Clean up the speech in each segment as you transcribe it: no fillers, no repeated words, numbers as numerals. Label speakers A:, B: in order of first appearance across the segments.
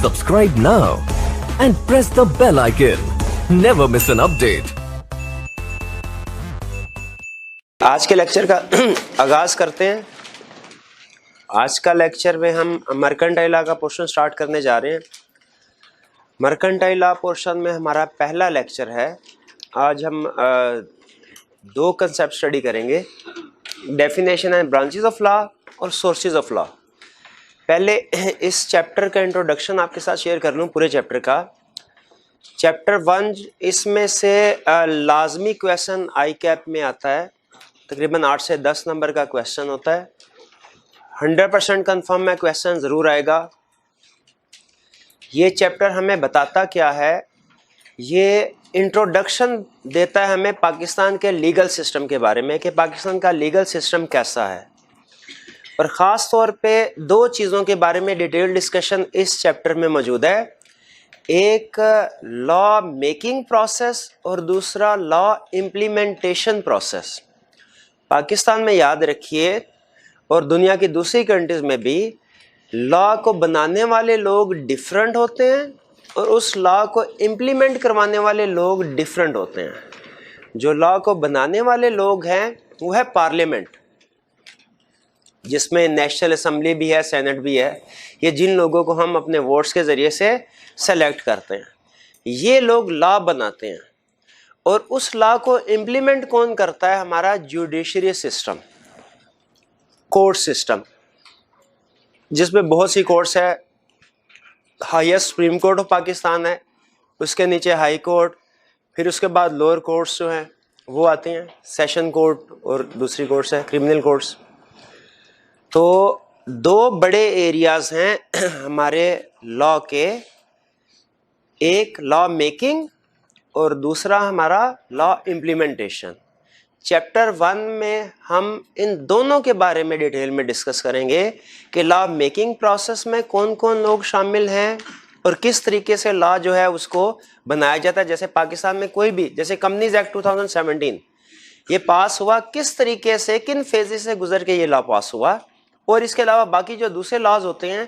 A: Subscribe now and press the bell icon. Never miss an update.
B: آج کے lecture کا آغاز کرتے ہیں. آج کا لیکچر میں ہم مرکنٹائل لا کا پورشن سٹارٹ کرنے جا رہے ہیں. مرکنٹائل لا پورشن میں ہمارا پہلا لیکچر ہے. آج ہم دو کنسیپٹ اسٹڈی کریں گے, ڈیفینیشن اینڈ برانچز آف لا اور سورسز آف لا. پہلے اس چیپٹر کا انٹروڈکشن آپ کے ساتھ شیئر کر لوں, پورے چیپٹر کا. چیپٹر 1 اس میں سے لازمی کویشچن آئی کیپ میں آتا ہے, تقریباً 8 سے 10 نمبر کا کویشچن ہوتا ہے. 100% کنفرم ہے کویشچن ضرور آئے گا. یہ چیپٹر ہمیں بتاتا کیا ہے, یہ انٹروڈکشن دیتا ہے ہمیں پاکستان کے لیگل سسٹم کے بارے میں کہ پاکستان کا لیگل سسٹم کیسا ہے, اور خاص طور پہ دو چیزوں کے بارے میں ڈیٹیل ڈسکشن اس چیپٹر میں موجود ہے. ایک لا میکنگ پروسیس اور دوسرا لا امپلیمنٹیشن پروسیس. پاکستان میں یاد رکھیے اور دنیا کی دوسری کنٹریز میں بھی لا کو بنانے والے لوگ ڈیفرنٹ ہوتے ہیں اور اس لا کو امپلیمنٹ کروانے والے لوگ ڈیفرنٹ ہوتے ہیں. جو لا کو بنانے والے لوگ ہیں وہ ہے پارلیمنٹ, جس میں نیشنل اسمبلی بھی ہے, سینٹ بھی ہے. یہ جن لوگوں کو ہم اپنے ووٹس کے ذریعے سے سلیکٹ کرتے ہیں, یہ لوگ لا بناتے ہیں. اور اس لا کو امپلیمنٹ کون کرتا ہے؟ ہمارا جوڈیشری سسٹم, کورٹ سسٹم, جس میں بہت سی کورٹس ہے. Highest supreme court of Pakistan ہے, اس کے نیچے ہائی کورٹ, پھر اس کے بعد لوور کورٹس جو ہیں وہ آتی ہیں, سیشن کورٹ اور دوسری کورٹس ہیں کرمنل کورٹس. تو دو بڑے ایریاز ہیں ہمارے لا کے, ایک لا میکنگ اور دوسرا ہمارا لا امپلیمنٹیشن. چیپٹر 1 میں ہم ان دونوں کے بارے میں ڈیٹیل میں ڈسکس کریں گے کہ لا میکنگ پروسیس میں کون کون لوگ شامل ہیں اور کس طریقے سے لا جو ہے اس کو بنایا جاتا ہے. جیسے پاکستان میں کوئی بھی, جیسے کمپنیز ایکٹ 2017 یہ پاس ہوا, کس طریقے سے کن فیزز سے گزر کے یہ لا پاس ہوا, اور اس کے علاوہ باقی جو دوسرے لاز ہوتے ہیں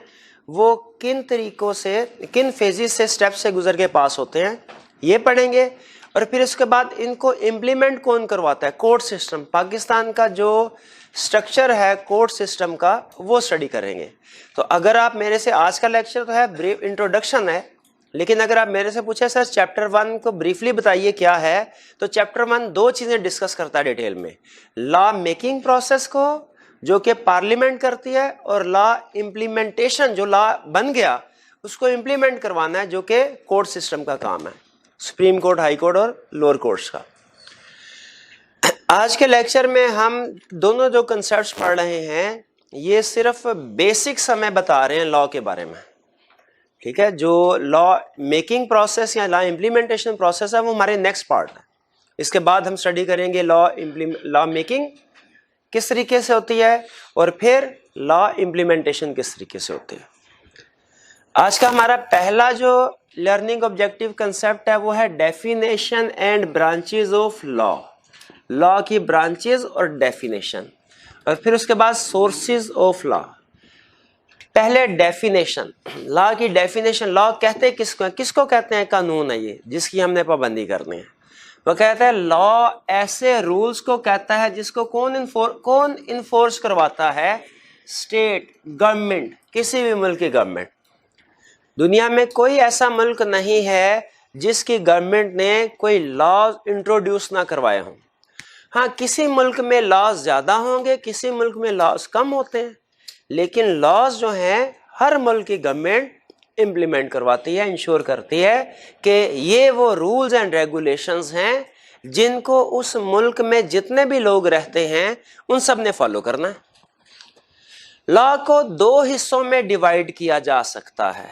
B: وہ کن طریقوں سے کن فیزز سے سٹیپ سے گزر کے پاس ہوتے ہیں, یہ پڑھیں گے. اور پھر اس کے بعد ان کو امپلیمنٹ کون کرواتا ہے, کورٹ سسٹم. پاکستان کا جو سٹرکچر ہے کورٹ سسٹم کا وہ اسٹڈی کریں گے. تو اگر آپ میرے سے, آج کا لیکچر تو ہے بریف انٹروڈکشن ہے, لیکن اگر آپ میرے سے پوچھیں سر چیپٹر 1 کو بریفلی بتائیے کیا ہے, تو چیپٹر 1 دو چیزیں ڈسکس کرتا ہے ڈیٹیل میں. لا میکنگ پروسیس کو جو کہ پارلیمنٹ کرتی ہے, اور لا امپلیمنٹیشن جو لا بن گیا اس کو امپلیمنٹ کروانا ہے جو کہ کورٹ سسٹم کا کام ہے, سپریم کورٹ, ہائی کورٹ اور لوور کورٹس کا. آج کے لیکچر میں ہم دونوں جو کنسیپٹس پڑھ رہے ہیں یہ صرف بیسکس ہمیں بتا رہے ہیں لا کے بارے میں, ٹھیک ہے. جو لا میکنگ پروسیس یا لا امپلیمنٹیشن پروسیس ہے وہ ہمارے نیکسٹ پارٹ ہے. اس کے بعد ہم اسٹڈی کریں گے لا میکنگ کس طریقے سے ہوتی ہے اور پھر لا امپلیمنٹیشن کس طریقے سے ہوتی ہے. آج کا ہمارا پہلا جو لرننگ آبجیکٹو کنسیپٹ ہے وہ ہے definition and branches of law. Law کی برانچز اور ڈیفینیشن, اور پھر اس کے بعد سورسز آف لا. پہلے ڈیفینیشن, لا کی ڈیفینیشن. لا کہتے کس کو کہتے ہیں؟ قانون ہے یہ جس کی ہم نے پابندی کرنی ہے. وہ کہتا ہے لا ایسے رولز کو کہتا ہے جس کو کون انفورس کرواتا ہے؟ اسٹیٹ گورنمنٹ, کسی بھی ملک کی گورنمنٹ. دنیا میں کوئی ایسا ملک نہیں ہے جس کی گورنمنٹ نے کوئی لاز انٹروڈیوس نہ کروائے ہوں. ہاں کسی ملک میں لاز زیادہ ہوں گے, کسی ملک میں لاز کم ہوتے ہیں, لیکن لاز جو ہیں ہر ملک کی گورنمنٹ امپلیمنٹ کرواتی ہے, انشور کرتی ہے کہ یہ وہ رولز اینڈ ریگولیشنز ہیں جن کو اس ملک میں جتنے بھی لوگ رہتے ہیں ان سب نے فالو کرنا ہے. لا کو دو حصوں میں ڈیوائیڈ کیا جا سکتا ہے.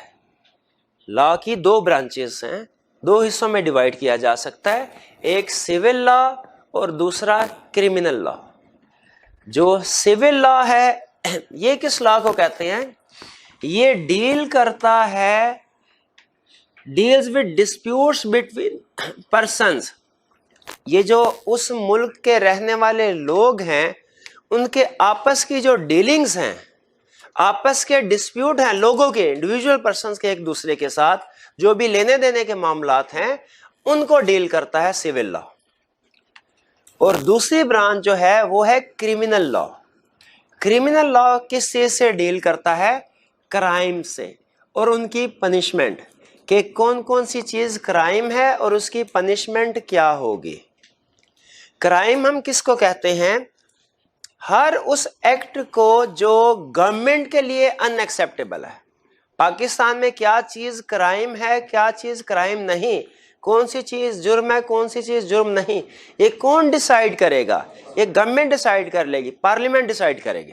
B: لا کی دو برانچز ہیں, دو حصوں میں ڈیوائیڈ کیا جا سکتا ہے, ایک سول لا اور دوسرا کرمنل لا. جو سول لا ہے یہ کس لا کو کہتے ہیں؟ یہ ڈیل کرتا ہے, deals with disputes between persons. یہ جو اس ملک کے رہنے والے لوگ ہیں ان کے آپس کی جو ڈیلنگز ہیں, آپس کے ڈسپیوٹ ہیں لوگوں کے, انڈیویجول پرسنز کے ایک دوسرے کے ساتھ, جو بھی لینے دینے کے معاملات ہیں ان کو ڈیل کرتا ہے سول لا. اور دوسری برانچ جو ہے وہ ہے کریمنل لا. کریمنل لا کس چیز سے ڈیل کرتا ہے؟ کرائم سے اور ان کی پنشمنٹ, کہ کون کون سی چیز کرائم ہے اور اس کی پنشمنٹ کیا ہوگی. کرائم ہم کس کو کہتے ہیں؟ ہر اس ایکٹ کو جو گورنمنٹ کے لیے ان ایکسیپٹیبل ہے. پاکستان میں کیا چیز کرائم ہے, کیا چیز کرائم نہیں, کون سی چیز جرم ہے, کون سی چیز جرم نہیں, یہ کون ڈیسائیڈ کرے گا؟ یہ گورنمنٹ ڈیسائیڈ کر لے گی, پارلیمنٹ ڈیسائیڈ کرے گی.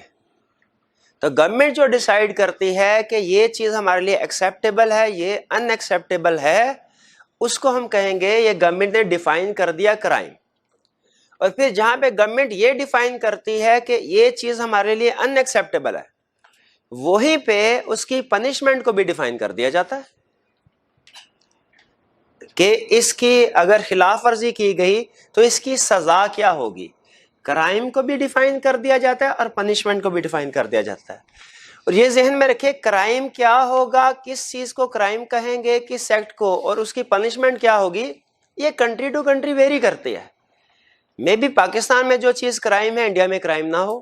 B: تو گورنمنٹ جو ڈیسائیڈ کرتی ہے کہ یہ چیز ہمارے لیے ایکسیپٹیبل ہے, یہ ان ایکسیپٹیبل ہے, اس کو ہم کہیں گے یہ گورنمنٹ نے ڈیفائن کر دیا کرائم. اور پھر جہاں پہ گورنمنٹ یہ ڈیفائن کرتی ہے کہ یہ چیز ہمارے لیے ان ایکسیپٹیبل ہے, وہیں پہ اس کی پنشمنٹ کو بھی ڈیفائن کر دیا جاتا ہے کہ اس کی اگر خلاف ورزی کی گئی تو اس کی سزا کیا ہوگی. کرائم کو بھی ڈیفائن کر دیا جاتا ہے اور پنشمنٹ کو بھی ڈیفائن کر دیا جاتا ہے. اور یہ ذہن میں رکھے کرائم کیا ہوگا, کس چیز کو کرائم کہیں گے, کس ایکٹ کو, اور اس کی پنشمنٹ کیا ہوگی, یہ کنٹری ٹو کنٹری ویری کرتی ہے. میں بھی پاکستان میں جو چیز کرائم ہے انڈیا میں کرائم نہ ہو,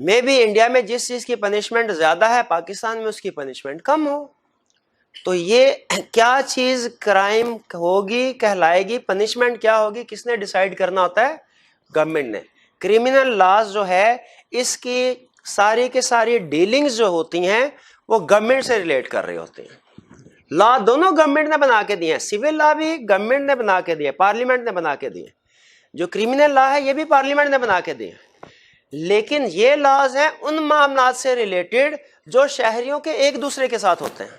B: میں بھی انڈیا میں جس چیز کی پنشمنٹ زیادہ ہے پاکستان میں اس کی پنشمنٹ کم ہو. تو یہ کیا چیز کرائم ہوگی, کہلائے گی, پنشمنٹ کیا ہوگی, کس نے ڈیسائیڈ کرنا ہوتا ہے؟ گورنمنٹ نے. کریمنل لاز جو ہے اس کی ساری کے ساری ڈیلنگز جو ہوتی ہیں وہ گورنمنٹ سے ریلیٹ کر رہی ہوتی ہیں. لا دونوں گورنمنٹ نے بنا کے دیے ہیں, سول لا بھی گورنمنٹ نے بنا کے دیے, پارلیمنٹ نے بنا کے دیے. جو کریمنل لا ہے یہ بھی پارلیمنٹ نے بنا کے دیے. لیکن یہ لاز ہیں ان معاملات سے ریلیٹڈ جو شہریوں کے ایک دوسرے کے ساتھ ہوتے ہیں,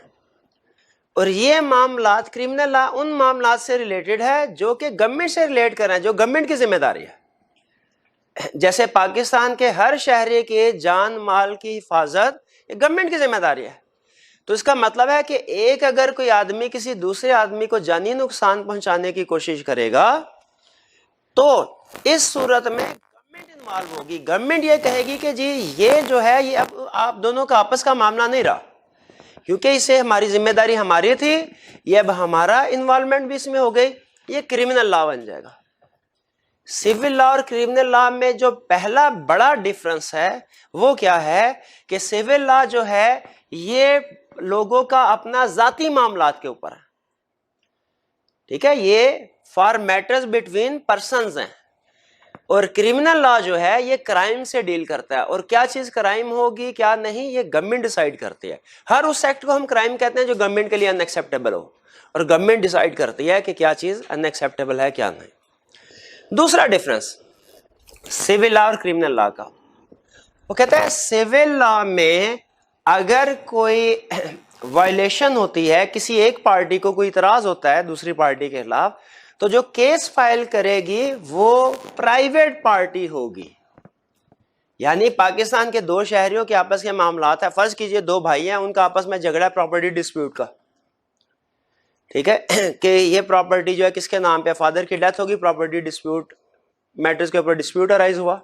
B: اور یہ معاملات کریمنل لا ان معاملات سے ریلیٹڈ ہے جو کہ گورنمنٹ سے ریلیٹ کر رہے ہیں, جو گورنمنٹ کی ذمہ داری ہے. جیسے پاکستان کے ہر شہری کے جان مال کی حفاظت یہ گورنمنٹ کی ذمہ داری ہے. تو اس کا مطلب ہے کہ ایک اگر کوئی آدمی کسی دوسرے آدمی کو جانی نقصان پہنچانے کی کوشش کرے گا تو اس صورت میں گورنمنٹ انوالو ہوگی. گورنمنٹ یہ کہے گی کہ جی یہ جو ہے یہ اب آپ دونوں کا آپس کا معاملہ نہیں رہا, کیونکہ اسے ہماری ذمہ داری ہماری تھی, یہ اب ہمارا انوالومنٹ بھی اس میں ہو گئی, یہ کریمنل لا بن جائے گا. سول لا اور کریمنل لا میں جو پہلا بڑا ڈیفرنس ہے وہ کیا ہے کہ سول لا جو ہے یہ لوگوں کا اپنا ذاتی معاملات کے اوپر ہے, ٹھیک ہے, یہ فار میٹرز بٹوین پرسنز ہیں. اور کریمنل لا جو ہے یہ کرائم سے ڈیل کرتا ہے, اور کیا چیز کرائم ہوگی کیا نہیں یہ گورنمنٹ ڈیسائیڈ کرتی ہے. ہر اس ایکٹ کو ہم کرائم کہتے ہیں جو گورنمنٹ کے لیے ان ایکسیپٹیبل ہو, اور گورنمنٹ ڈیسائیڈ کرتی ہے کہ کیا چیز ان ایکسیپٹیبل ہے کیا نہیں. دوسرا ڈفرنس سول لا اور کریمنل لا کا, وہ کہتا ہے سول لا میں اگر کوئی وائلیشن ہوتی ہے, کسی ایک پارٹی کو کوئی اعتراض ہوتا ہے دوسری پارٹی کے خلاف, تو جو کیس فائل کرے گی وہ پرائیویٹ پارٹی ہوگی. یعنی پاکستان کے دو شہریوں کے آپس کے معاملات ہیں, فرض کیجئے دو بھائی ہیں, ان کا آپس میں جھگڑا ہے پراپرٹی ڈسپیوٹ کا, ٹھیک ہے, کہ یہ پراپرٹی جو ہے کس کے نام پہ, فادر کی ڈیتھ ہوگی, پراپرٹی ڈسپیوٹ میٹرز کے اوپر ڈسپیوٹ ارائز ہوا.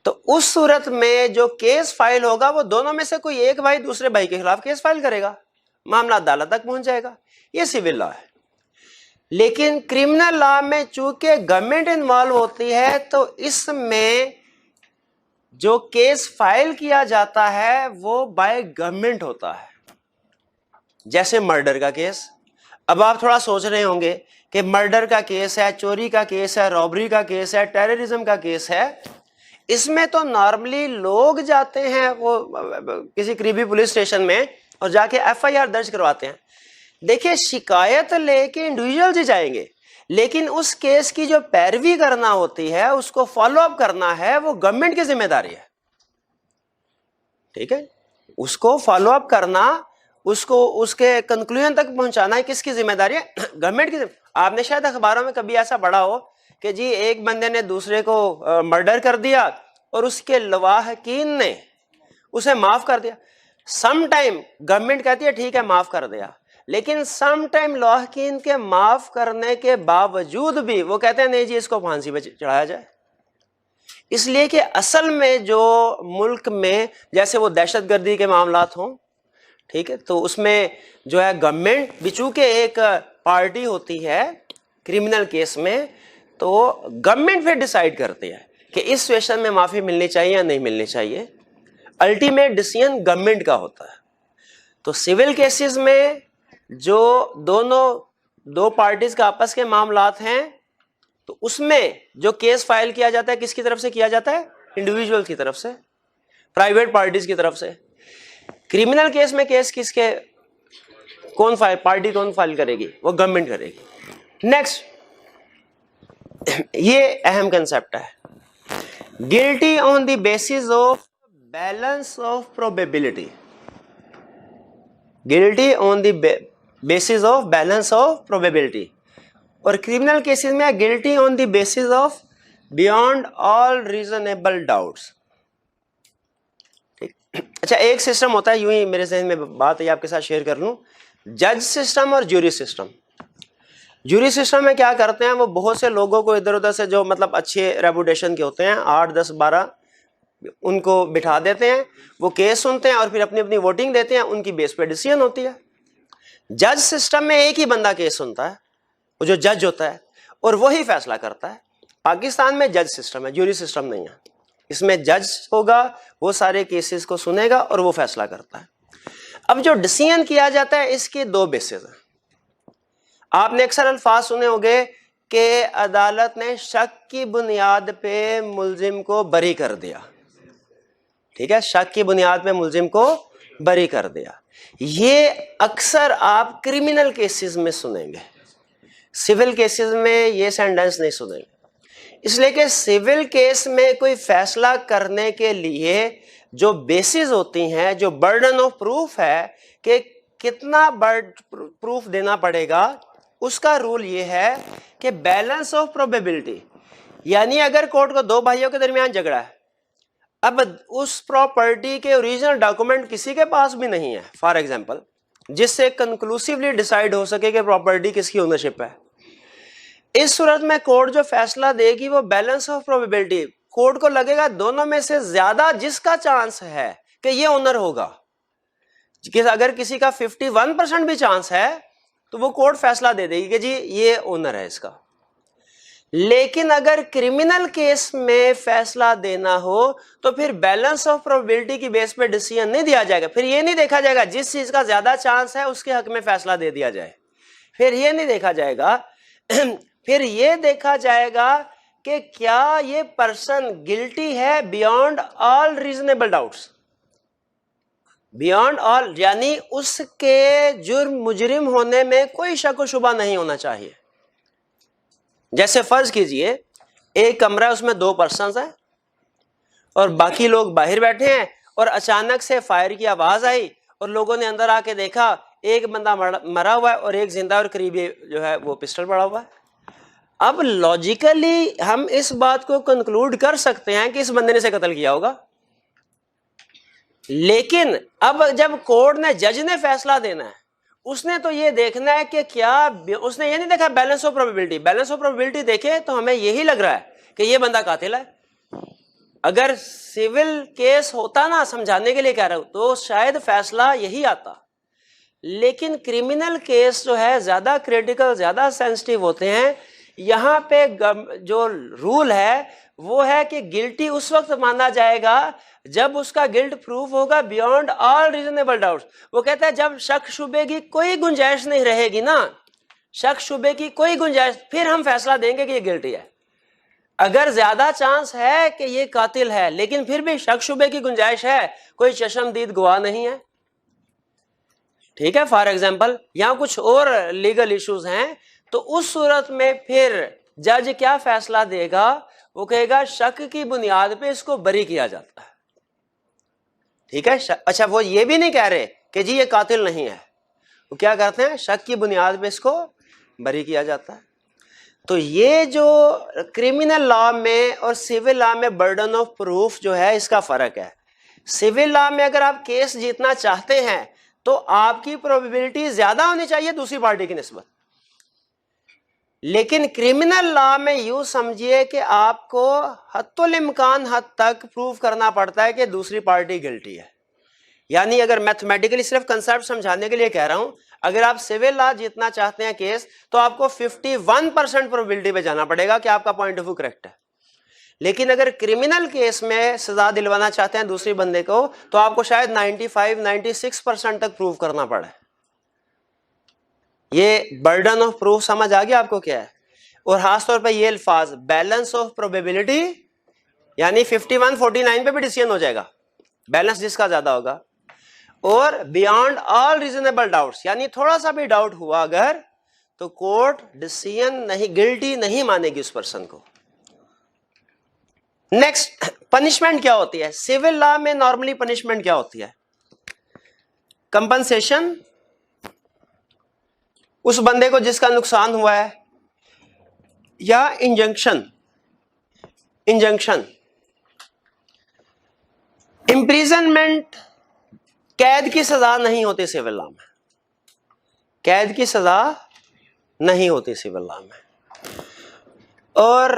B: تو اس صورت میں جو کیس فائل ہوگا وہ دونوں میں سے کوئی ایک بھائی دوسرے بھائی کے خلاف کیس فائل کرے گا, معاملہ عدالت تک پہنچ جائے گا. یہ سول لا ہے. لیکن کریمنل لا میں چونکہ گورنمنٹ انوالو ہوتی ہے تو اس میں جو کیس فائل کیا جاتا ہے وہ بائی گورنمنٹ ہوتا ہے. جیسے مرڈر کا کیس, اب آپ تھوڑا سوچ رہے ہوں گے کہ مرڈر کا کیس ہے, چوری کا کیس ہے, رابری کا کیس ہے, ٹیررزم کا کیس ہے, اس میں تو نارملی لوگ جاتے ہیں وہ کسی قریبی پولیس اسٹیشن میں اور جا کے ایف آئی آر درج کرواتے ہیں. دیکھیں شکایت لے کے انڈیویجول ہی جائیں گے, لیکن اس کیس کی جو پیروی کرنا ہوتی ہے, اس کو فالو اپ کرنا ہے, وہ گورنمنٹ کی ذمہ داری ہے. ٹھیک ہے, اس کو فالو اپ کرنا, اس کو اس کے کنکلوژن تک پہنچانا ہے کس کی ذمہ داری ہے؟ گورنمنٹ کی. آپ نے شاید اخباروں میں کبھی ایسا پڑھا ہو کہ جی ایک بندے نے دوسرے کو مرڈر کر دیا اور اس کے لواحقین نے اسے معاف کر دیا. سم ٹائم گورنمنٹ کہتی ہے ٹھیک ہے معاف کر دیا, لیکن سم ٹائم لواحقین کے معاف کرنے کے باوجود بھی وہ کہتے ہیں نہیں جی اس کو پھانسی پہ چڑھایا جائے. اس لیے کہ اصل میں جو ملک میں جیسے وہ دہشت گردی کے معاملات ہوں، ٹھیک ہے، تو اس میں جو ہے گورنمنٹ بھی چونکہ ایک پارٹی ہوتی ہے کرمنل کیس میں، تو گورنمنٹ پھر ڈیسائیڈ کرتے ہیں کہ اس سچویشن میں معافی ملنی چاہیے یا نہیں ملنی چاہیے. الٹیمیٹ ڈیسیژن گورنمنٹ کا ہوتا ہے. تو سول کیسز میں جو دو پارٹیز کا آپس کے معاملات ہیں، تو اس میں جو کیس فائل کیا جاتا ہے کس کی طرف سے کیا جاتا ہے؟ انڈیویجول کی طرف سے، پرائیویٹ پارٹیز کی طرف سے. کرمنل کیس میں کیس کس کے پارٹی کون فائل کرے گی؟ وہ گورنمنٹ کرے گی. نیکسٹ، یہ اہم کنسپٹ ہے، guilty on the basis of balance of probability. Guilty on the basis of balance of probability. اور کرمنل کیسز میں guilty on the basis of beyond all reasonable doubts. اچھا، ایک سسٹم ہوتا ہے، یوں ہی میرے ذہن میں بات ہے آپ کے ساتھ شیئر کر لوں، جج سسٹم اور جوری سسٹم. جوری سسٹم میں کیا کرتے ہیں، وہ بہت سے لوگوں کو ادھر ادھر سے جو مطلب اچھے ریپوٹیشن کے ہوتے ہیں، 8 10 12 ان کو بٹھا دیتے ہیں، وہ کیس سنتے ہیں اور پھر اپنی اپنی ووٹنگ دیتے ہیں، ان کی بیس پہ ڈیسیژن ہوتی ہے. جج سسٹم میں ایک ہی بندہ کیس سنتا ہے، وہ جو جج ہوتا ہے، اور وہی فیصلہ کرتا ہے. پاکستان میں جج سسٹم ہے، جوری سسٹم نہیں ہے. اس میں جج ہوگا، وہ سارے کیسز کو سنے گا اور وہ فیصلہ کرتا ہے. اب جو ڈیسیژن کیا جاتا ہے، اس کے 2 بیسز ہیں. آپ نے اکثر الفاظ سنے ہوگے کہ عدالت نے شک کی بنیاد پہ ملزم کو بری کر دیا. ٹھیک ہے، شک کی بنیاد پہ ملزم کو بری کر دیا. یہ اکثر آپ کرمنل کیسز میں سنیں گے، سول کیسز میں یہ سینٹینس نہیں سنیں گے. اس لیے کہ سول کیس میں کوئی فیصلہ کرنے کے لیے جو بیسز ہوتی ہیں، جو برڈن آف پروف ہے کہ کتنا پروف دینا پڑے گا، اس کا رول یہ ہے کہ بیلنس آف پروبیبلٹی. یعنی اگر کورٹ کو 2 بھائیوں کے درمیان جھگڑا ہے، اب اس پراپرٹی کے اوریجنل ڈاکومنٹ کسی کے پاس بھی نہیں ہے، فار ایگزامپل، جس سے کنکلوسیولی ڈیسائیڈ ہو سکے کہ پراپرٹی کس کی اونرشپ ہے. اس صورت میں کورٹ جو فیصلہ دے گی وہ بیلنس آف پروبیبلٹی. کورٹ کو لگے گا دونوں میں سے زیادہ جس کا چانس ہے کہ یہ اونر ہوگا، اگر کسی کا 51% بھی چانس ہے تو وہ کورٹ فیصلہ دے دے گی کہ جی یہ اونر ہے اس کا. لیکن اگر کرمنل کیس میں فیصلہ دینا ہو تو پھر بیلنس آف پروبیبلٹی کی بیس پہ ڈیسیژن نہیں دیا جائے گا. پھر یہ نہیں دیکھا جائے گا جس چیز کا زیادہ چانس ہے اس کے حق میں فیصلہ دے دیا جائے. پھر یہ نہیں دیکھا جائے گا پھر یہ دیکھا جائے گا کہ کیا یہ پرسن گلٹی ہے beyond all reasonable doubts. Beyond آل یعنی اس کے جرم مجرم ہونے میں کوئی شک و شبہ نہیں ہونا چاہیے. جیسے فرض کیجئے ایک کمرہ ہے، اس میں 2 پرسنز ہیں اور باقی لوگ باہر بیٹھے ہیں، اور اچانک سے فائر کی آواز آئی اور لوگوں نے اندر آ کے دیکھا ایک بندہ مرا ہوا ہے اور ایک زندہ اور قریبی جو ہے وہ پسٹل پڑا ہوا ہے. اب لاجیکلی ہم اس بات کو کنکلوڈ کر سکتے ہیں کہ اس بندے نے اسے قتل کیا ہوگا. لیکن اب جب کورٹ نے، جج نے فیصلہ دینا ہے، اس نے تو یہ دیکھنا ہے کہ کیا، اس نے یہ نہیں دیکھا balance of probability. Balance of probability دیکھے تو ہمیں یہی لگ رہا ہے کہ یہ بندہ قاتل ہے. اگر سول کیس ہوتا نا، سمجھانے کے لیے کہہ رہا ہوں، تو شاید فیصلہ یہی آتا. لیکن کرمنل کیس جو ہے زیادہ کریٹیکل، زیادہ سینسٹیو ہوتے ہیں. یہاں پہ جو رول ہے وہ ہے کہ گلٹی اس وقت مانا جائے گا جب اس کا گلٹ پروف ہوگا بیونڈ آل ریزنیبل ڈاؤٹس. وہ کہتا ہے جب شک شبے کی کوئی گنجائش نہیں رہے گی نا، شک شبے کی کوئی گنجائش، پھر ہم فیصلہ دیں گے کہ یہ گلٹی ہے. اگر زیادہ چانس ہے کہ یہ قاتل ہے لیکن پھر بھی شک شبے کی گنجائش ہے، کوئی چشمدید گواہ نہیں ہے، ٹھیک ہے، فار ایگزامپل، یہاں کچھ اور لیگل ایشوز ہیں، تو اس صورت میں پھر جج کیا فیصلہ دے گا؟ وہ کہے گا شک کی بنیاد پہ اس کو بری کیا جاتا ہے. ٹھیک ہے. اچھا، وہ یہ بھی نہیں کہہ رہے کہ جی یہ قاتل نہیں ہے، وہ کیا کرتے ہیں؟ شک کی بنیاد پہ اس کو بری کیا جاتا ہے. تو یہ جو کرمنل لا میں اور سول لا میں برڈن آف پروف جو ہے، اس کا فرق ہے. سول لا میں اگر آپ کیس جیتنا چاہتے ہیں تو آپ کی پروبیبلٹی زیادہ ہونی چاہیے دوسری پارٹی کی نسبت. لیکن کرمنل لا میں یوں سمجھیے کہ آپ کو حتی الامکان حد تک پروف کرنا پڑتا ہے کہ دوسری پارٹی گلٹی ہے. یعنی اگر میتھمیٹیکلی صرف کنسیپٹ سمجھانے کے لیے کہہ رہا ہوں, اگر آپ سول لا جیتنا چاہتے ہیں کیس, تو آپ کو 51% پروبیلٹی پہ جانا پڑے گا کہ آپ کا پوائنٹ آف ویو کریکٹ ہے. لیکن اگر کرمنل کیس میں سزا دلوانا چاہتے ہیں دوسری بندے کو, تو آپ کو شاید 95-96% تک پروف کرنا پڑے. یہ برڈن آف پروف سمجھ آ گیا آپ کو کیا ہے. اور خاص طور پہ یہ الفاظ بیلنس آف پروبیبلٹی, یعنی 51-49 پہ بھی ڈیسیژن ہو جائے گا, بیلنس جس کا زیادہ ہوگا. اور بیانڈ آل ریزنیبل ڈاؤٹس, یعنی تھوڑا سا بھی ڈاؤٹ ہوا اگر, تو کورٹ ڈیسیژن نہیں, گلٹی نہیں مانے گی اس پرسن کو. نیکسٹ, پنشمنٹ کیا ہوتی ہے سول لا میں؟ نارملی پنشمنٹ کیا ہوتی ہے؟ کمپنسیشن اس بندے کو جس کا نقصان ہوا ہے, یا انجنکشن. امپریزنمنٹ, قید کی سزا نہیں ہوتی سول لا میں, قید کی سزا نہیں ہوتی سول لا میں. اور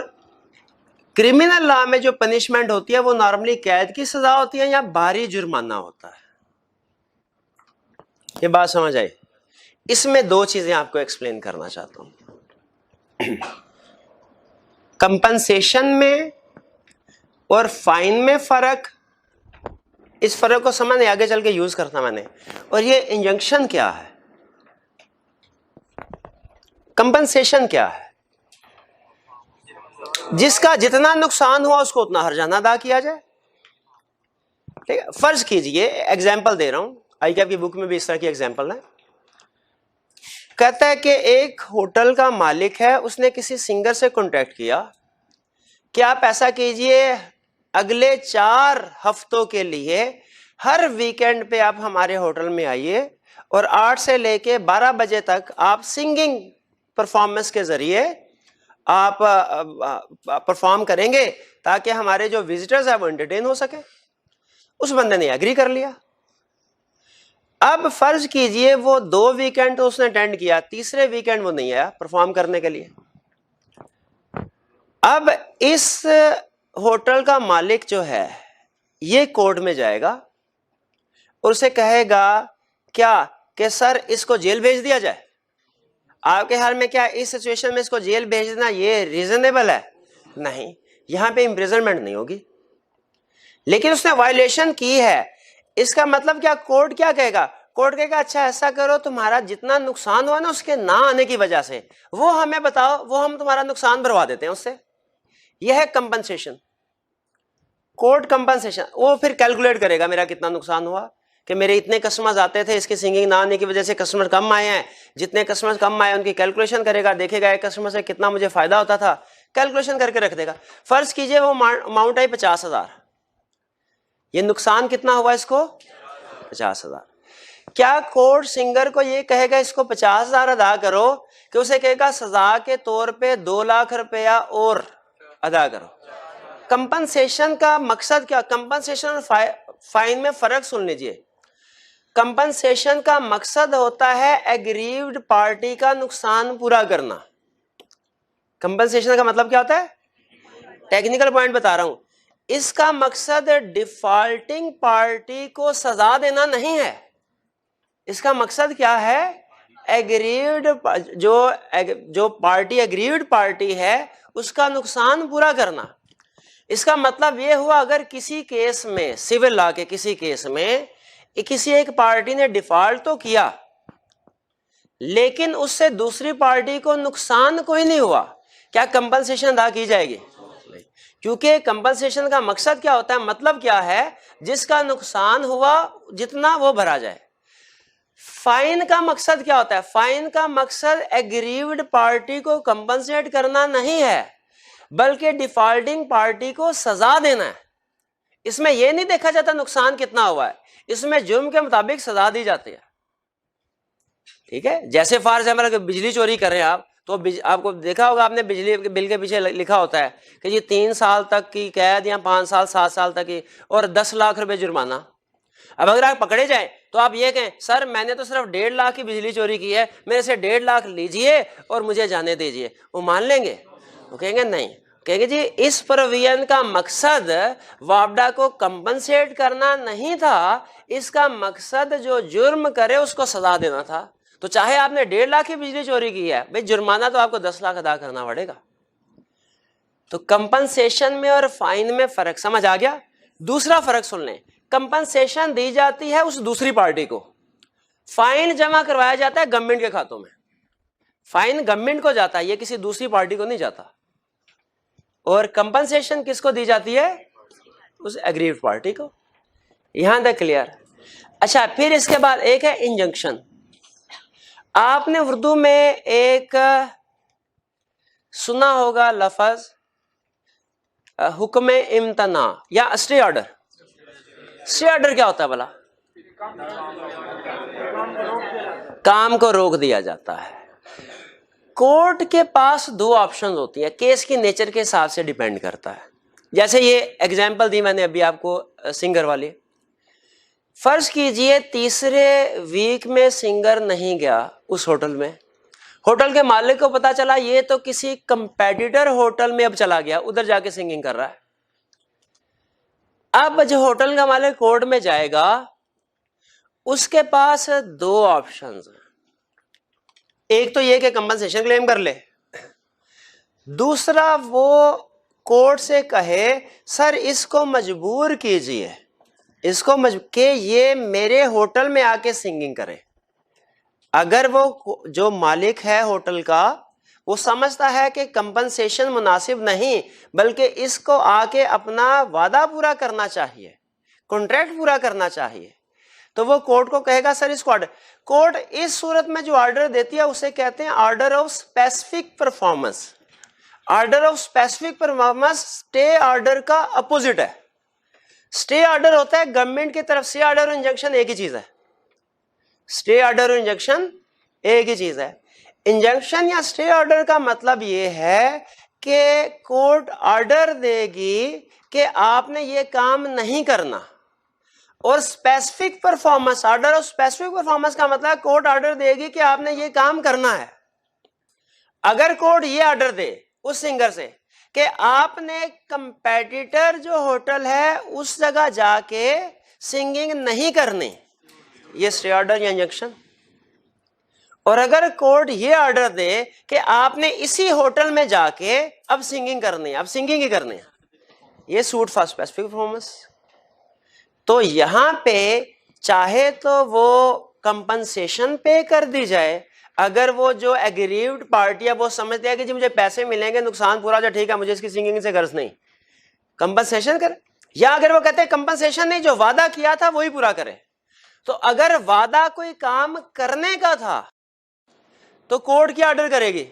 B: کرمنل لا میں جو پنشمنٹ ہوتی ہے وہ نارملی قید کی سزا ہوتی ہے یا بھاری جرمانہ ہوتا ہے. یہ بات سمجھ آئی؟ اس میں دو چیزیں آپ کو ایکسپلین کرنا چاہتا ہوں. کمپنسیشن میں اور فائن میں فرق, اس فرق کو سمجھنے آگے چل کے یوز کرتا میں نے. اور یہ انجنکشن کیا ہے, کمپنسیشن کیا ہے؟ جس کا جتنا نقصان ہوا اس کو اتنا ہرجانہ ادا کیا جائے. ٹھیک ہے, فرض کیجئے, ایگزامپل دے رہا ہوں, آئی کیپ کی بک میں بھی اس طرح کی ایگزامپل ہے. کہتا ہے کہ ایک ہوٹل کا مالک ہے, اس نے کسی سنگر سے کانٹیکٹ کیا کہ آپ ایسا کیجئے, اگلے 4 ہفتوں کے لیے ہر ویکینڈ پہ آپ ہمارے ہوٹل میں آئیے, اور 8 سے لے کے 12 بجے تک آپ سنگنگ پرفارمنس کے ذریعے آپ پرفارم کریں گے, تاکہ ہمارے جو وزٹرز ہیں وہ انٹرٹین ہو سکے. اس بندے نے ایگری کر لیا. اب فرض کیجئے وہ 2 ویکینڈ تو اس نے اٹینڈ کیا, تیسرے ویکینڈ وہ نہیں آیا پرفارم کرنے کے لیے. اب اس ہوٹل کا مالک جو ہے یہ کورٹ میں جائے گا اور اسے کہے گا کیا کہ سر اس کو جیل بھیج دیا جائے. آپ کے خیال میں کیا اس سچویشن میں اس کو جیل بھیج دینا یہ ریزنیبل ہے؟ نہیں, یہاں پہ امپریزنمنٹ نہیں ہوگی. لیکن اس نے وائلیشن کی ہے, اس کا مطلب کیا, کورٹ کیا کہے گا؟ کورٹ کہے گا اچھا ایسا کرو, تمہارا جتنا نقصان ہوا نا اس کے نہ آنے کی وجہ سے, وہ ہمیں بتاؤ, وہ ہم تمہارا نقصان بھروا دیتے ہیں اس سے. یہ ہے کمپنسیشن. کورٹ کمپنسیشن, وہ پھر کیلکولیٹ کرے گا میرا کتنا نقصان ہوا, کہ میرے اتنے کسٹمرز آتے تھے, اس کی سنگنگ نہ آنے کی وجہ سے کسٹمر کم آئے ہیں, جتنے کسٹمر کم آئے ان کی کیلکولیشن کرے گا, دیکھے گا ایک کسٹمر سے کتنا مجھے فائدہ ہوتا تھا, کیلکولیشن کر کے رکھ دے گا. فرض کیجئے وہ اماؤنٹ آئی 50,000, یہ نقصان کتنا ہوا اس کو؟ 50,000. کیا کورٹ سنگر کو یہ کہے گا اس کو 50,000 ادا کرو, کہ اسے کہے گا سزا کے طور پہ 2 لاکھ روپیہ اور ادا کرو؟ کمپنسیشن کا مقصد کیا؟ کمپنسیشن اور فائن میں فرق سن لیجئے. کمپنسیشن کا مقصد ہوتا ہے ایگریوڈ پارٹی کا نقصان پورا کرنا. کمپنسیشن کا مطلب کیا ہوتا ہے؟ ٹیکنیکل پوائنٹ بتا رہا ہوں. اس کا مقصد ڈیفالٹنگ پارٹی کو سزا دینا نہیں ہے. اس کا مقصد کیا ہے؟ ایگریوڈ, جو پارٹی ایگریوڈ پارٹی ہے اس کا نقصان پورا کرنا. اس کا مطلب یہ ہوا اگر کسی کیس میں, سول لا کے کسی کیس میں کسی ایک پارٹی نے ڈیفالٹ تو کیا, لیکن اس سے دوسری پارٹی کو نقصان کوئی نہیں ہوا, کیا کمپنسیشن ادا کی جائے گی؟ کیونکہ کمپنسیشن کا مقصد کیا ہوتا ہے, مطلب کیا ہے, جس کا نقصان ہوا جتنا وہ بھرا جائے. فائن کا مقصد کیا ہوتا ہے؟ فائن کا مقصد ایگریوڈ پارٹی کو کمپنسیٹ کرنا نہیں ہے, بلکہ ڈیفالٹنگ پارٹی کو سزا دینا ہے. اس میں یہ نہیں دیکھا جاتا نقصان کتنا ہوا ہے, اس میں جرم کے مطابق سزا دی جاتی ہے. ٹھیک ہے, جیسے فار ایگزامپل بجلی چوری کر رہے ہیں آپ, تو آپ کو دیکھا ہوگا آپ نے بجلی بل کے پیچھے لکھا ہوتا ہے کہ یہ 3 سال تک کی قید یا 5 سال 7 سال تک کی اور 10 لاکھ روپے جرمانہ. اب اگر آپ پکڑے جائیں تو آپ یہ کہیں سر میں نے تو صرف 1.5 لاکھ کی بجلی چوری کی ہے, میرے سے 1.5 لاکھ لیجئے اور مجھے جانے دیجئے, وہ مان لیں گے؟ وہ کہیں گے نہیں. کہیں گے جی اس پروویژن کا مقصد وابڈا کو کمپنسیٹ کرنا نہیں تھا, اس کا مقصد جو جرم کرے اس کو سزا دینا تھا. تو چاہے آپ نے 1.5 لاکھ کی بجلی چوری کی ہے, بھائی جرمانہ تو آپ کو 10 لاکھ ادا کرنا پڑے گا. تو کمپنسیشن میں اور فائن میں فرق سمجھ آ گیا؟ دوسرا فرق سن لیں, کمپنسیشن دی جاتی ہے اس دوسری پارٹی کو, فائن جمع کروایا جاتا ہے گورنمنٹ کے کھاتوں میں. فائن گورنمنٹ کو جاتا ہے, یہ کسی دوسری پارٹی کو نہیں جاتا. اور کمپنسیشن کس کو دی جاتی ہے؟ اس ایگریوڈ پارٹی کو. یہاں تک کلیئر؟ اچھا, پھر اس کے بعد ایک ہے انجنکشن. آپ نے اردو میں ایک سنا ہوگا لفظ حکم امتناع یا اسٹے آرڈر. اسٹے آرڈر کیا ہوتا ہے بھلا؟ کام کو روک دیا جاتا ہے. کورٹ کے پاس 2 آپشن ہوتی ہیں, کیس کی نیچر کے حساب سے ڈیپینڈ کرتا ہے. جیسے یہ ایگزامپل دی میں نے ابھی آپ کو سنگر والی. فرض کیجئے تیسرے ویک میں سنگر نہیں گیا اس ہوٹل میں, ہوٹل کے مالک کو پتا چلا یہ تو کسی کمپیٹیٹر ہوٹل میں اب چلا گیا, ادھر جا کے سنگنگ کر رہا ہے. اب جو ہوٹل کا مالک کورٹ میں جائے گا اس کے پاس 2 آپشنز ہیں. ایک تو یہ کہ کمپنسیشن کلیم کر لے, دوسرا وہ کورٹ سے کہے سر اس کو مجبور کیجئے, اس کو کہ یہ میرے ہوٹل میں آ کے سنگنگ کرے. اگر وہ جو مالک ہے ہوٹل کا وہ سمجھتا ہے کہ کمپنسیشن مناسب نہیں بلکہ اس کو آ کے اپنا وعدہ پورا کرنا چاہیے, کانٹریکٹ پورا کرنا چاہیے, تو وہ کورٹ کو کہے گا سر اس کو آرڈر. کورٹ اس صورت میں جو آرڈر دیتی ہے اسے کہتے ہیں order of specific performance. Order of specific performance stay order کا اپوزٹ ہے. اسٹے آرڈر ہوتا ہے گورنمنٹ کی طرف سے, آرڈر اور انجنکشن ایک ہی چیز ہے. اسٹے آرڈر اور انجنکشن ایک ہی چیز ہے. انجنکشن یا اسٹے آرڈر کا مطلب یہ ہے کہ کورٹ آرڈر دے گی کہ آپ نے یہ کام نہیں کرنا, اور specific performance, order of specific performance کا مطلب کورٹ آرڈر دے گی کہ آپ نے یہ کام کرنا ہے. اگر کورٹ یہ آرڈر دے اس سنگر سے کہ آپ نے کمپیٹیٹر جو ہوٹل ہے اس جگہ جا کے سنگنگ نہیں کرنی, یہ اسٹے آرڈر یا انجنکشن. اور اگر کورٹ یہ آرڈر دے کہ آپ نے اسی ہوٹل میں جا کے اب سنگنگ کرنی ہے, اب سنگنگ ہی کرنی ہے, یہ سوٹ فار اسپیسیفک پرفارمنس. تو یہاں پہ چاہے تو وہ کمپنسیشن پے کر دی جائے, اگر وہ جو ایگریوڈ پارٹی ہے وہ سمجھتے ہیں کہ جی مجھے پیسے ملیں گے, نقصان پورا جائے, ٹھیک ہے مجھے اس کی سنگنگ سے غرض نہیں, کمپنسیشن کرے. یا اگر وہ کہتے ہیں کمپنسیشن نہیں, جو وعدہ کیا تھا وہی پورا کرے. تو اگر وعدہ کوئی کام کرنے کا تھا تو کورٹ کیا آرڈر کرے گی؟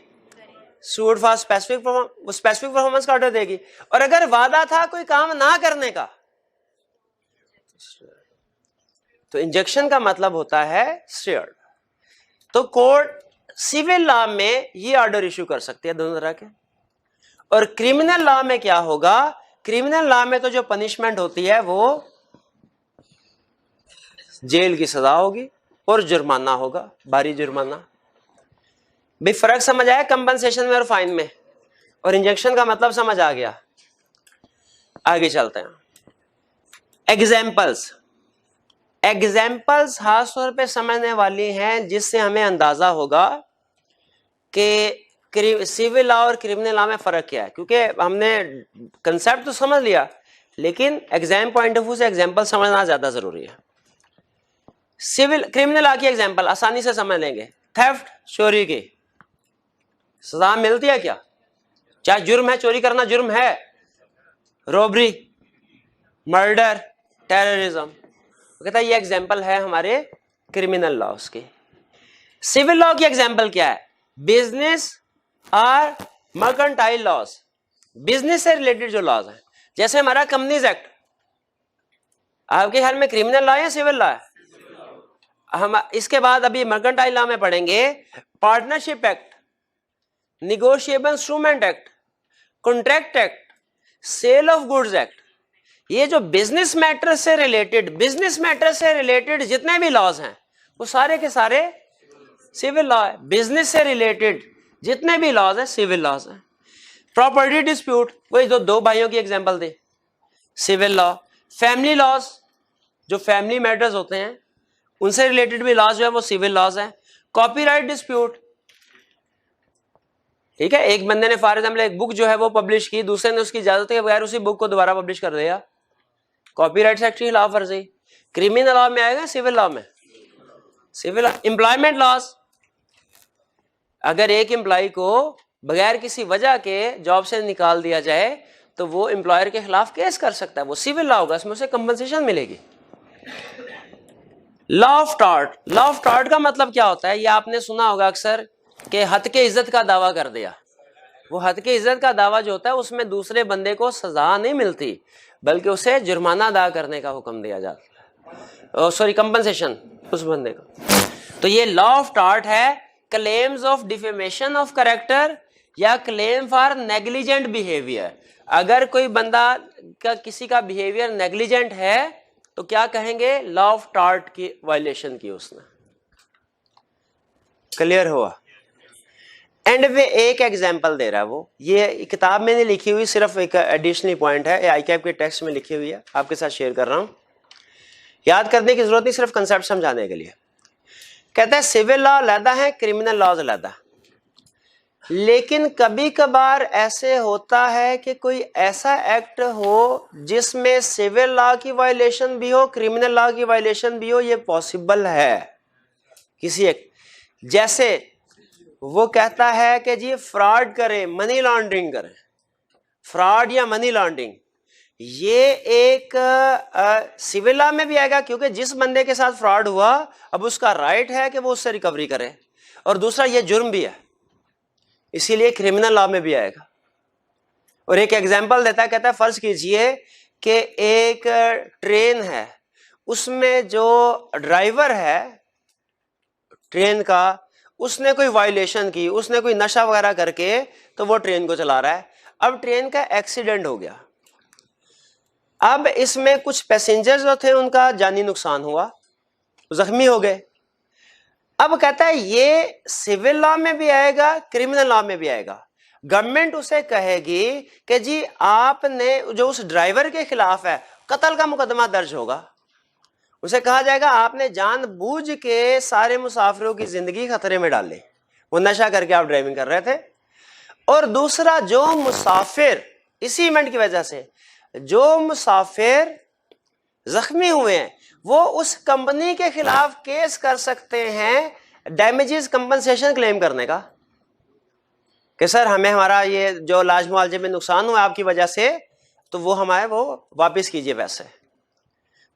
B: سوٹ فار اسپیسیفک پرفارمنس کا آرڈر دے گی. اور اگر وعدہ تھا کوئی کام نہ کرنے کا تو انجیکشن کا مطلب ہوتا ہے اسٹے آرڈر. تو کورٹ سول لا میں یہ آرڈر ایشو کر سکتی ہے دونوں طرح کے. اور کریمنل لا میں کیا ہوگا؟ کریمنل لا میں تو جو پنشمنٹ ہوتی ہے وہ جیل کی سزا ہوگی اور جرمانہ ہوگا, بھاری جرمانہ. بھی فرق سمجھ آیا کمپنسیشن میں اور فائن میں؟ اور انجیکشن کا مطلب سمجھ آ گیا؟ آگے چلتے ہیں. ایگزامپلس خاص طور پہ سمجھنے والی ہیں جس سے ہمیں اندازہ ہوگا کہ سول لا اور کریمنل لا میں فرق کیا ہے, کیونکہ ہم نے کنسیپٹ تو سمجھ لیا لیکن ایگزام پوائنٹ آف ویو سے ایگزامپل سمجھنا زیادہ ضروری ہے. کریمنل لا کی ایگزامپل آسانی سے سمجھ لیں گے. تھیفٹ, چوری کی سزا ملتی ہے کیا؟ چاہے جرم ہے, چوری کرنا جرم ہے. روبری, مرڈر, ٹیررزم, کہتا ہے یہ ایگزامپل ہے ہمارے کریمنل لاز کی. سول لا کی ایگزامپل کیا ہے؟ بزنس اور مرکنٹائل لاز, بزنس سے ریلیٹڈ جو لاز ہیں, جیسے ہمارا کمپنیز ایکٹ. آپ کے خیال میں کریمنل لا یا سول لا ہے؟ ہم اس کے بعد ابھی مرکنٹائل لا میں پڑھیں گے partnership act, negotiable instrument act, contract act, sale of goods act. یہ جو بزنس میٹر سے ریلیٹڈ جتنے بھی لاز ہیں وہ سارے کے سارے سول لا ہے. بزنس سے ریلیٹڈ جتنے بھی لاز ہیں سول لاز ہیں. پراپرٹی ڈسپیوٹ وہی دو بھائیوں کی ایگزامپل دے, سول لا. فیملی لاز جو فیملی میٹرز ہوتے ہیں ان سے ریلیٹڈ بھی لاز جو ہے وہ سول لاز ہیں. کاپی رائٹ ڈسپیوٹ, ٹھیک ہے, ایک بندے نے فار ایگزامپل ایک بک جو ہے وہ پبلش کی, دوسرے نے اس کی اجازت کے بغیر اسی بک کو دوبارہ پبلش کر دیا, کاپی رائٹ ایکٹ کی خلاف ورزی. کریمنل لا میں آئے گا, سول لا میں. سول امپلائمنٹ لاز, اگر ایک امپلائی کو بغیر کسی وجہ کے جاب سے نکال دیا جائے تو وہ امپلائر کے خلاف کیس کر سکتا ہے, وہ سول لا ہوگا, اس میں اسے کمپنسیشن ملے گی. Law of tarot, law of tarot کا مطلب کیا ہوتا ہے, یہ آپ نے سنا ہوگا اکثر کہ ہتک عزت کا دعویٰ کر دیا. وہ ہتک عزت کا دعویٰ جو ہوتا ہے اس میں دوسرے بندے کو سزا نہیں ملتی بلکہ اسے جرمانہ ادا کرنے کا حکم دیا جاتا ہے, سوری کمپنسیشن اس بندے کو. تو یہ لا آف ٹارٹ ہے. Claims of defamation of character یا کلیم فار نیگلیجنٹ بیہیویئر, اگر کوئی بندہ کا کسی کا بیہیویئر نیگلیجنٹ ہے تو کیا کہیں گے, لا آف ٹارٹ کی وائلیشن کی اس نے. کلیئر ہوا. اینڈ میں ایک ایگزامپل دے رہا ہے, وہ یہ کتاب میں نہیں لکھی ہوئی, صرف ایک ایڈیشنل پوائنٹ ہے, آئی کیپ کے ٹیکسٹ میں لکھی ہوئی ہے, آپ کے ساتھ شیئر کر رہا ہوں. یاد کرنے کی ضرورت نہیں, صرف کنسیپٹ سمجھانے کے لیے. کہتا ہے سول لا علیحدہ ہے, کریمنل لاز علیحدہ, لیکن کبھی کبھار ایسے ہوتا ہے کہ کوئی ایسا ایکٹ ہو جس میں سول لا کی وائلیشن بھی ہو, کریمنل لا کی وائلیشن بھی ہو. یہ پاسبل ہے کسی ایک, جیسے وہ کہتا ہے کہ جی فراڈ کریں, منی لانڈرنگ کریں, فراڈ یا منی لانڈرنگ, یہ ایک سول لا میں بھی آئے گا کیونکہ جس بندے کے ساتھ فراڈ ہوا اب اس کا رائٹ ہے کہ وہ اس سے ریکوری کرے, اور دوسرا یہ جرم بھی ہے, اسی لیے کریمنل لا میں بھی آئے گا. اور ایک ایگزامپل دیتا ہے, کہتا ہے فرض کیجئے کہ ایک ٹرین ہے, اس میں جو ڈرائیور ہے ٹرین کا اس نے کوئی وائلیشن کی, اس نے کوئی نشہ وغیرہ کر کے تو وہ ٹرین کو چلا رہا ہے. اب ٹرین کا ایکسیڈنٹ ہو گیا, اب اس میں کچھ پیسنجر جو تھے ان کا جانی نقصان ہوا, زخمی ہو گئے. اب کہتا ہے یہ سول لا میں بھی آئے گا, کریمنل لا میں بھی آئے گا. گورنمنٹ اسے کہے گی کہ جی آپ نے جو اس ڈرائیور کے خلاف ہے قتل کا مقدمہ درج ہوگا, اسے کہا جائے گا آپ نے جان بوجھ کے سارے مسافروں کی زندگی خطرے میں ڈال لی, وہ نشہ کر کے آپ ڈرائیونگ کر رہے تھے. اور دوسرا جو مسافر اسی ایونٹ کی وجہ سے جو مسافر زخمی ہوئے ہیں وہ اس کمپنی کے خلاف کیس کر سکتے ہیں ڈیمیجز کمپنسیشن کلیم کرنے کا, کہ سر ہمیں ہمارا یہ جو علاج معالجے میں نقصان ہوا آپ کی وجہ سے تو وہ ہمارے وہ واپس کیجئے پیسے.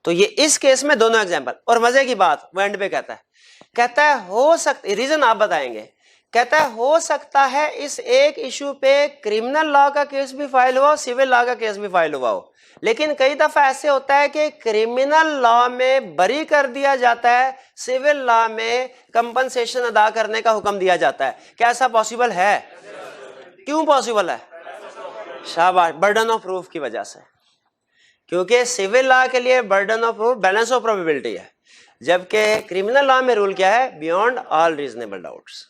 B: تو یہ اس کیس میں دونوں ایگزامپل. اور مزے کی بات وہ اینڈ پہ کہتا ہے ہو سکتا, ریزن آپ بتائیں گے, کہتا ہے ہو سکتا ہے اس ایک ایشو پہ کریمنل لا کا کیس بھی فائل ہوا ہو, سول لا کا کیس بھی فائل ہوا ہو, لیکن کئی دفعہ ایسے ہوتا ہے کہ کریمنل لا میں بری کر دیا جاتا ہے, سول لا میں کمپنسیشن ادا کرنے کا حکم دیا جاتا ہے. کیا ایسا پاسبل ہے؟ کیوں پاسبل ہے؟ شاباش, برڈن آف پروف کی وجہ سے, کیونکہ سول لا کے لیے burden of proof balance of probability ہے, جبکہ کریمنل لا میں رول کیا ہے, beyond all reasonable doubts.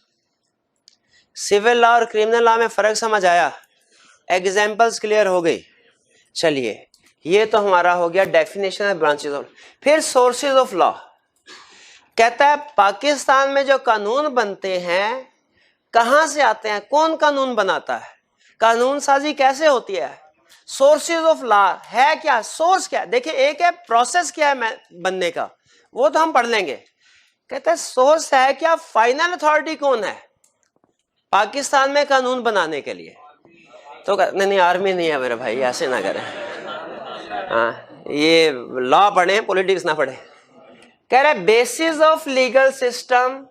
B: Civil law اور کریمنل لا میں فرق سمجھ آیا, ایگزامپلس کلیئر ہو گئی. چلیے یہ تو ہمارا ہو گیا ڈیفینیشن آف برانچز آف. پھر سورسز آف لا. کہتا ہے پاکستان میں جو قانون بنتے ہیں کہاں سے آتے ہیں, کون قانون بناتا ہے, قانون سازی کیسے ہوتی ہے, سورسز آف لا ہے کیا, سورس کیا ہے. دیکھیں ایک ہے پروسیس کیا ہے بننے کا, وہ تو ہم پڑھ لیں گے. کہتا ہے سورس ہے کیا, فائنل اتھارٹی کون ہے پاکستان میں قانون بنانے کے لیے. تو نہیں آرمی نہیں ہے میرے بھائی, ایسے نہ کریں, ہاں یہ لا پڑھیں پولیٹکس نہ پڑھیں. کہہ رہے بیسز آف لیگل سسٹم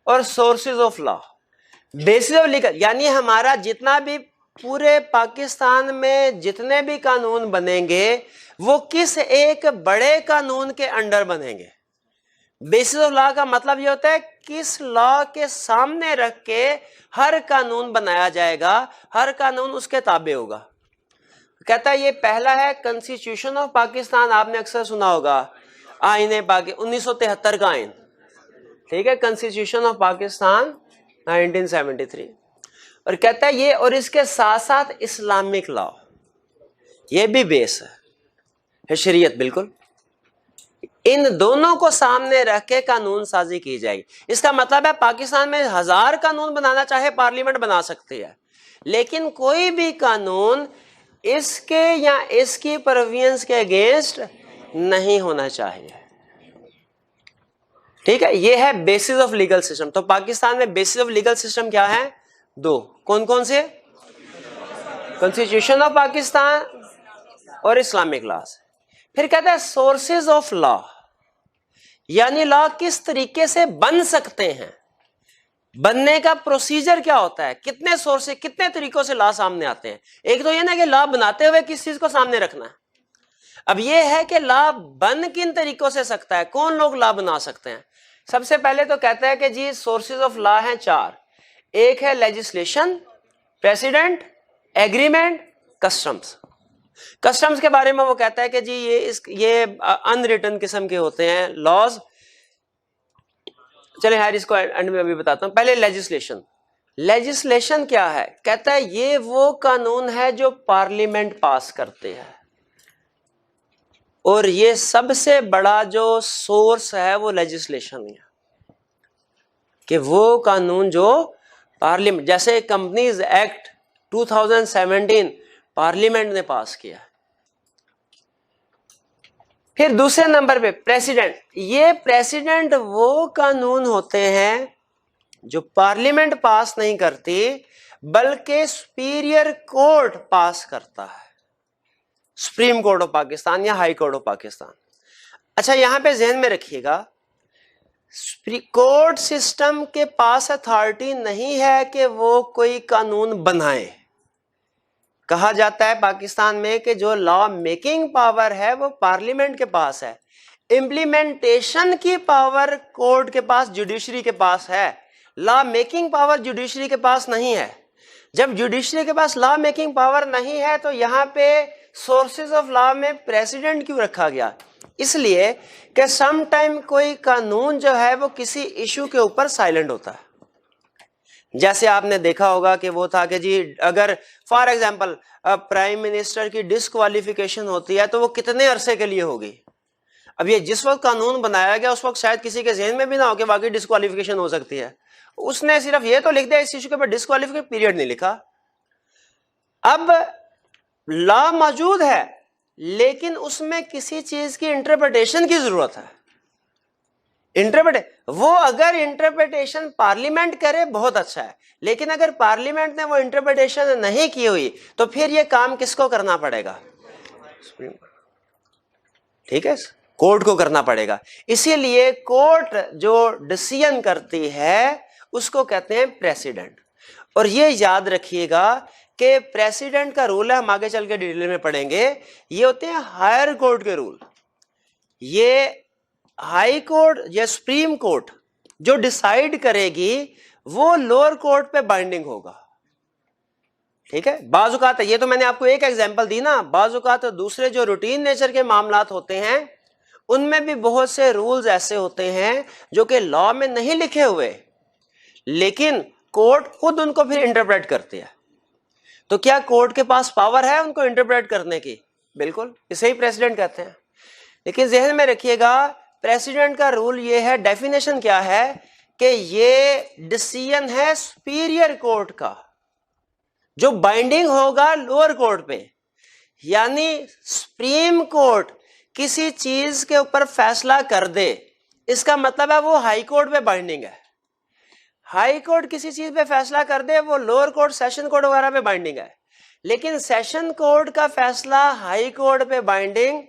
B: اور sources of law. Bases of legal یعنی ہمارا جتنا بھی پورے پاکستان میں جتنے بھی قانون بنیں گے وہ کس ایک بڑے قانون کے انڈر بنیں گے. بیسز آف لا کا مطلب یہ ہوتا ہے کس لا کے سامنے رکھ کے ہر قانون بنایا جائے گا, ہر قانون اس کے تابع ہوگا. کہتا ہے یہ پہلا ہے کنسٹیٹیوشن آف پاکستان، آپ نے اکثر سنا ہوگا آئین 1973 کا آئین، ٹھیک ہے، کنسٹیٹیوشن آف پاکستان 1973. اور کہتا ہے یہ، اور اس کے ساتھ ساتھ اسلامک لا، یہ بھی بیس ہے شریعت، بالکل ان دونوں کو سامنے رکھ کے قانون سازی کی جائے گی. اس کا مطلب ہے پاکستان میں 1000 قانون بنانا چاہے پارلیمنٹ بنا سکتی ہے، لیکن کوئی بھی قانون اس کے یا اس کی پروینس کے اگینسٹ نہیں ہونا چاہیے. ٹھیک ہے، یہ ہے بیسس آف لیگل سسٹم. تو پاکستان میں بیسس آف لیگل سسٹم کیا ہے؟ 2. کون کون سے؟ کنسٹیٹیوشن آف پاکستان اور اسلامک لاز. پھر کہتا ہے سورسز آف لا، یعنی لا کس طریقے سے بن سکتے ہیں، بننے کا پروسیجر کیا ہوتا ہے، کتنے سورس سے، کتنے طریقوں سے لا سامنے آتے ہیں. ایک تو یہ نا کہ لا بناتے ہوئے کس چیز کو سامنے رکھنا ہے. اب یہ ہے کہ لا بن کن طریقوں سے سکتا ہے، کون لوگ لا بنا سکتے ہیں. سب سے پہلے تو کہتا ہے کہ جی سورسز آف لا ہیں 4. ایک ہے legislation, precedent, agreement, customs. Customs کے بارے میں وہ کہتا ہے کہ جی یہ ان ریٹن قسم کے ہوتے ہیں لاز. چلیں خیر اس کو اینڈ میں ابھی بتاتا ہوں. پہلے لیجسلیشن. لیجسلیشن کیا ہے؟ کہتا ہے یہ وہ قانون ہے جو پارلیمنٹ پاس کرتے ہیں، اور یہ سب سے بڑا جو سورس ہے وہ لیجسلیشن ہے، کہ وہ قانون جو پارلیمنٹ، جیسے کمپنیز ایکٹ 2017 پارلیمنٹ نے پاس کیا. پھر دوسرے نمبر پہ پریسیڈنٹ. یہ پریسیڈنٹ وہ قانون ہوتے ہیں جو پارلیمنٹ پاس نہیں کرتی بلکہ سپیریئر کورٹ پاس کرتا ہے، سپریم کورٹ آف پاکستان یا ہائی کورٹ آف پاکستان. اچھا یہاں پہ ذہن میں رکھیے گا، کورٹ سسٹم کے پاس اتھارٹی نہیں ہے کہ وہ کوئی قانون بنائے. کہا جاتا ہے پاکستان میں کہ جو لا میکنگ پاور ہے وہ پارلیمنٹ کے پاس ہے، امپلیمنٹیشن کی پاور کورٹ کے پاس، جوڈیشری کے پاس ہے. لا میکنگ پاور جوڈیشری کے پاس نہیں ہے. جب جوڈیشری کے پاس لا میکنگ پاور نہیں ہے تو یہاں پہ سورسز آف لا میں پریسیڈنٹ کیوں رکھا گیا؟ اس لیے کہ سم ٹائم کوئی قانون جو ہے وہ کسی ایشو کے اوپر سائلنٹ ہوتا ہے. جیسے آپ نے دیکھا ہوگا کہ وہ تھا کہ جی اگر فار ایگزامپل پرائم منسٹر کی ڈسکوالیفیکیشن ہوتی ہے تو وہ کتنے عرصے کے لیے ہوگی. اب یہ جس وقت قانون بنایا گیا اس وقت شاید کسی کے ذہن میں بھی نہ ہو کہ واقعی ڈسکوالیفیکیشن ہو سکتی ہے. اس نے صرف یہ تو لکھ دیا اس ایشو کے اوپر ڈسکوالیفیکیشن پیریڈ نہیں لکھا. اب لا موجود ہے لیکن اس میں کسی چیز کی انٹرپریٹیشن کی ضرورت ہے. وہ اگر انٹرپریٹیشن پارلیمنٹ کرے بہت اچھا ہے، لیکن اگر پارلیمنٹ نے وہ انٹرپریٹیشن نہیں کی ہوئی تو پھر یہ کام کس کو کرنا پڑے گا؟ ٹھیک ہے، کورٹ کو کرنا پڑے گا. اسی لیے کورٹ جو ڈیسیژن کرتی ہے اس کو کہتے ہیں پریسیڈنٹ. اور یہ یاد رکھیے گا کہ پریسیڈنٹ کا رول ہے، ہم آگے چل کے ڈیٹیل میں پڑھیں گے، یہ ہوتے ہیں ہائر کورٹ کے رول. یہ ہائی کورٹ یا سپریم کورٹ جو ڈیسائیڈ کرے گی وہ لوور کورٹ پہ بائنڈنگ ہوگا. ٹھیک ہے، بعض اوقات یہ تو میں نے آپ کو ایک ایگزامپل دی نا، بعض اوقات دوسرے جو روٹین نیچر کے معاملات ہوتے ہیں ان میں بھی بہت سے رولز ایسے ہوتے ہیں جو کہ لا میں نہیں لکھے ہوئے لیکن کورٹ خود ان کو پھر انٹرپریٹ کرتی ہے. تو کیا کورٹ کے پاس پاور ہے ان کو انٹرپریٹ کرنے کی؟ بالکل، اسے ہی پریسیڈنٹ کہتے ہیں. لیکن ذہن میں رکھیے گا پریسیڈنٹ کا رول یہ ہے، ڈیفینیشن کیا ہے کہ یہ ڈیسیژن ہے سپیریئر کورٹ کا جو بائنڈنگ ہوگا لوور کورٹ پہ. یعنی سپریم کورٹ کسی چیز کے اوپر فیصلہ کر دے اس کا مطلب ہے وہ ہائی کورٹ پہ بائنڈنگ ہے. ہائی کورٹ کسی چیز پہ فیصلہ کر دے وہ لوور کورٹ، سیشن کورٹ وغیرہ پہ بائنڈنگ ہے. لیکن سیشن کورٹ کا فیصلہ ہائی کورٹ پہ بائنڈنگ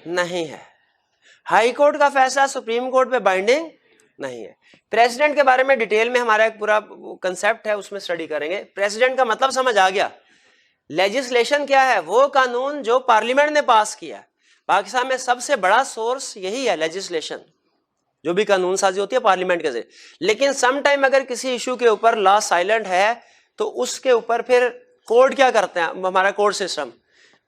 B: نہیں ہے، ہائی کورٹ کا فیصلہ سپریم کورٹ پہ بائنڈنگ نہیں ہے. پریسیڈنٹ کے بارے میں ڈیٹیل میں ہمارا ایک پورا کنسپٹ ہے، اس میں اسٹڈی کریں گے. پریسیڈنٹ کا مطلب سمجھ آ گیا. لیجسلیشن کیا ہے؟ وہ قانون جو پارلیمنٹ نے پاس کیا. پاکستان میں سب سے بڑا سورس یہی ہے لیجسلیشن، جو بھی قانون سازی ہوتی ہے پارلیمنٹ کے ذریعے. لیکن سم ٹائم اگر کسی ایشو کے اوپر لا سائلنٹ ہے تو اس کے اوپر پھر کورٹ کیا کرتے ہیں؟ ہمارا کورٹ سسٹم